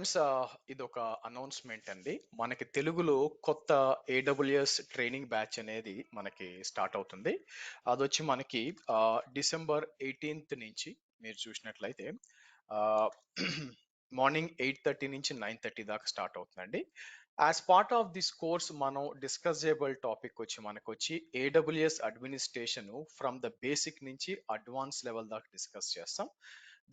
Friends, ఇదొక announcement అండి. మనకి తెలుగులో కొత్త ఏడబ్ల్యూఎస్ ట్రైనింగ్ బ్యాచ్ అనేది మనకి స్టార్ట్ అవుతుంది. అదొచ్చి మనకి డిసెంబర్ 18th నుంచి మీరు చూసినట్లయితే ఆహ్, మార్నింగ్ 8:30 నుంచి 9:30 దాకా స్టార్ట్ అవుతుందండి. As part of this course మనం డిస్కస్ చేయబోయే టాపిక్ వచ్చి మనకొచ్చి AWS administration from the basic నుంచి అడ్వాన్స్ లెవెల్ దాకా డిస్కస్ చేస్తాం.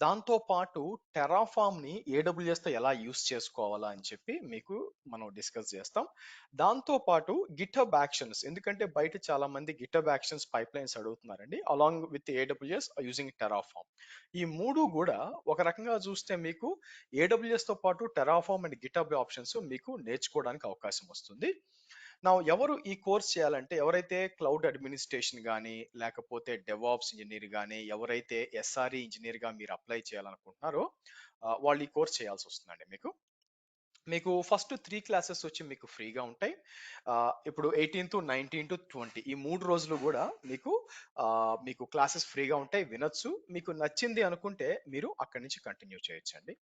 దాంతో పాటు టెరాఫామ్ ని AWS తో ఎలా యూస్ చేసుకోవాలా అని చెప్పి మీకు మనం డిస్కస్ చేస్తాం. దాంతో పాటు గిటబ్ యాక్షన్స్, ఎందుకంటే బయట చాలా మంది గిటబ్ యాక్షన్స్ పైప్ లైన్స్ అడుగుతున్నారండి along with AWS using Terraform. ఈ మూడు కూడా ఒక రకంగా చూస్తే మీకు AWS తో పాటు టెరాఫామ్ అండ్ గిటబ్ ఆప్షన్స్ మీకు నేర్చుకోవడానికి అవకాశం వస్తుంది. నా ఎవరు ఈ కోర్స్ చేయాలంటే ఎవరైతే క్లౌడ్ అడ్మినిస్ట్రేషన్ కానీ లేకపోతే డెవాప్స్ ఇంజనీర్ కానీ ఎవరైతే SRE ఇంజనీర్ గా మీరు అప్లై చేయాలనుకుంటున్నారో వాళ్ళు ఈ కోర్స్ చేయాల్సి వస్తుందండి. మీకు మీకు ఫస్ట్ 3 క్లాసెస్ వచ్చి మీకు ఫ్రీగా ఉంటాయి. ఇప్పుడు 18 to 19 to 20 ఈ 3 రోజులు కూడా మీకు క్లాసెస్ ఫ్రీగా ఉంటాయి, వినొచ్చు. మీకు నచ్చింది అనుకుంటే మీరు అక్కడి నుంచి కంటిన్యూ చేయొచ్చండి.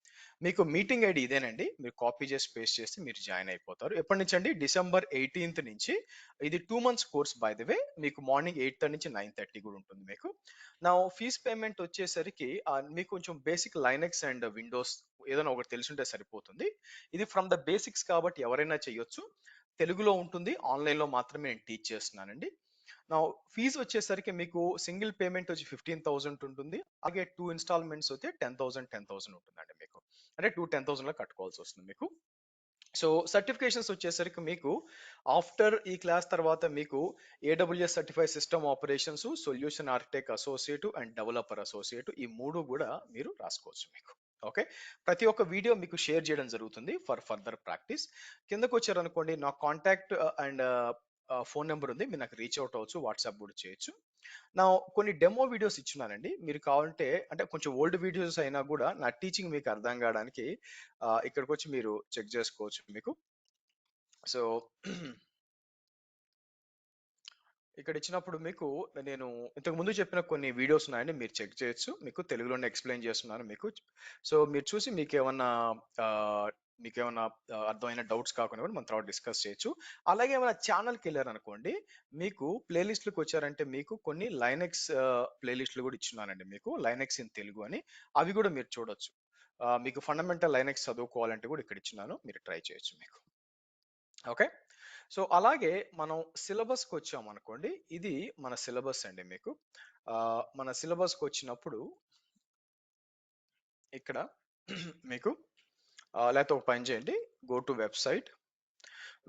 మీకు మీటింగ్ ఐడి ఇదేనండి, మీరు కాపీ చేసి పేస్ట్ చేసి మీరు జాయిన్ అయిపోతారు. ఎప్పటి నుంచి అండి? డిసెంబర్ 18th నుంచి. ఇది 2 months course by the way. మీకు మార్నింగ్ 8:30 నుంచి 9:30 కూడా ఉంటుంది మీకు. నా ఫీజ్ పేమెంట్ వచ్చేసరికి మీకు కొంచెం బేసిక్ లైనెక్స్ అండ్ విండోస్ ఏదైనా ఒకటి తెలిసి సరిపోతుంది. ఇది ఫ్రమ్ ద బేసిక్స్ కాబట్టి ఎవరైనా చేయొచ్చు. తెలుగులో ఉంటుంది, ఆన్లైన్లో మాత్రమే నేను టీచ్ చేస్తున్నానండి. నా ఫీజు వచ్చేసరికి మీకు సింగిల్ పేమెంట్ వచ్చి 15,000 ఉంటుంది. అలాగే 2 ఇన్స్టాల్మెంట్స్ అయితే 10,000 ఉంటుందండి మీకు. అంటే 10,000 లో కట్టుకోవాల్సి వస్తుంది మీకు. సో సర్టిఫికేషన్స్ వచ్చేసరికి మీకు ఆఫ్టర్ ఈ క్లాస్ తర్వాత మీకు AWS certified system operations, solution architect associate and developer associate ఈ మూడు కూడా మీరు రాసుకోవచ్చు మీకు. ఓకే, ప్రతి ఒక్క వీడియో మీకు షేర్ చేయడం జరుగుతుంది ఫర్ ఫర్దర్ ప్రాక్టీస్. కిందకు వచ్చారనుకోండి, నా కాంటాక్ట్ అండ్ ఫోన్ నెంబర్ ఉంది, మీరు నాకు రీచ్ అవుట్ అవ్వచ్చు, వాట్సాప్ కూడా చేయొచ్చు. నా కొన్ని డెమో వీడియోస్ ఇచ్చున్నానండి, మీరు కావాలంటే అంటే కొంచెం ఓల్డ్ వీడియోస్ అయినా కూడా నా టీచింగ్ మీకు అర్థం కావడానికి ఇక్కడికి వచ్చి మీరు చెక్ చేసుకోవచ్చు మీకు. సో ఇక్కడ ఇచ్చినప్పుడు మీకు నేను ఇంతకు ముందు చెప్పిన కొన్ని వీడియోస్ ఉన్నాయండి, మీరు చెక్ చేయొచ్చు. మీకు తెలుగులోనే ఎక్స్ప్లెయిన్ చేస్తున్నాను మీకు. సో మీరు చూసి మీకేమన్నా అర్థమైన డౌట్స్ కాకుండా కూడా మనం తర్వాత డిస్కస్ చేయొచ్చు. అలాగే ఏమైనా ఛానల్కి వెళ్ళారనుకోండి, మీకు ప్లేలిస్ట్లకు వచ్చారంటే మీకు కొన్ని లైనెక్స్ ప్లేలిస్ట్లు కూడా ఇచ్చున్నానండి, మీకు లైనెక్స్ ఇన్ తెలుగు అని. అవి కూడా మీరు చూడొచ్చు. మీకు ఫండమెంటల్ లైనెక్స్ చదువుకోవాలంటే కూడా ఇక్కడ ఇచ్చినాను, మీరు ట్రై చేయొచ్చు మీకు. ఓకే, సో అలాగే మనం సిలబస్కి వచ్చాం అనుకోండి, ఇది మన సిలబస్ అండి మీకు. మన సిలబస్కి వచ్చినప్పుడు ఇక్కడ మీకు లేకపోతే ఒక పని చేయండి, గో టు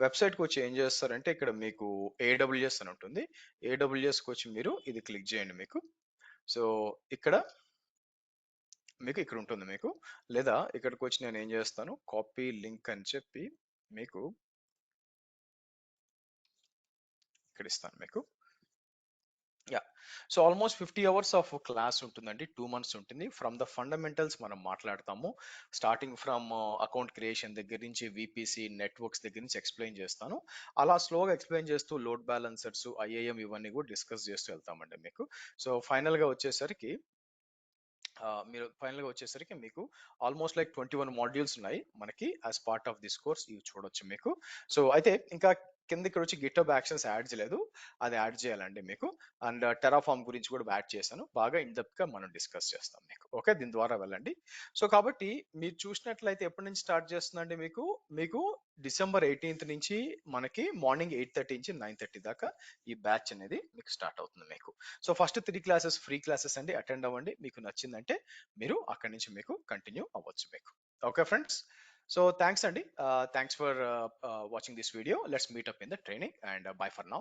వెబ్సైట్కి వచ్చి ఏం చేస్తారంటే ఇక్కడ మీకు AWS అని ఉంటుంది. AWSకి వచ్చి మీరు ఇది క్లిక్ చేయండి మీకు. సో ఇక్కడ ఇక్కడ ఉంటుంది మీకు. లేదా ఇక్కడికి వచ్చి నేను ఏం చేస్తాను, కాపీ లింక్ అని చెప్పి మీకు ఇక్కడ ఇస్తాను మీకు. Yeah, so almost 50 hours of class ఉంటుందండి, 2 months ఉంటుంది. ఫ్రమ్ ద ఫండమెంటల్స్ మనం మాట్లాడతాము, స్టార్టింగ్ ఫ్రమ్ అకౌంట్ క్రియేషన్ దగ్గర నుంచి VPC నెట్వర్క్స్ దగ్గర నుంచి ఎక్స్ప్లెయిన్ చేస్తాను. అలా స్లోగా ఎక్స్ప్లెయిన్ చేస్తూ లోడ్ బ్యాలెన్సర్స్, IAM ఇవన్నీ కూడా డిస్కస్ చేస్తూ వెళ్తామండి మీకు. సో ఫైనల్గా వచ్చేసరికి మీకు ఆల్మోస్ట్ లైక్ 21 మాడ్యూల్స్ ఉన్నాయి మనకి as part of this course, ఇవి చూడొచ్చు మీకు. సో అయితే ఇంకా కింద ఇక్కడ వచ్చి గిటబ్ యాక్షన్స్ యాడ్ చేయలేదు, అది యాడ్ చేయాలండి మీకు. అండ్ టెరాఫామ్ గురించి కూడా యాడ్ చేశాను, బాగా ఇన్డెప్త్ గా మనం డిస్కస్ చేస్తాం మీకు. ఓకే, దీని ద్వారా వెళ్ళండి. సో కాబట్టి మీరు చూసినట్లయితే ఎప్పటి నుంచి స్టార్ట్ చేస్తుందండి మీకు మీకు డిసెంబర్ 18th నుంచి మనకి మార్నింగ్ 8:30 నుంచి 9:30 దాకా ఈ బ్యాచ్ అనేది మీకు స్టార్ట్ అవుతుంది మీకు. So first 3 classes free classes అండి, అటెండ్ అవ్వండి. మీకు నచ్చిందంటే మీరు అక్కడి నుంచి మీకు కంటిన్యూ అవ్వచ్చు మీకు. ఓకే ఫ్రెండ్స్, సో థ్యాంక్స్ అండి, thanks for watching this video. Let's meet up in the training and by for now.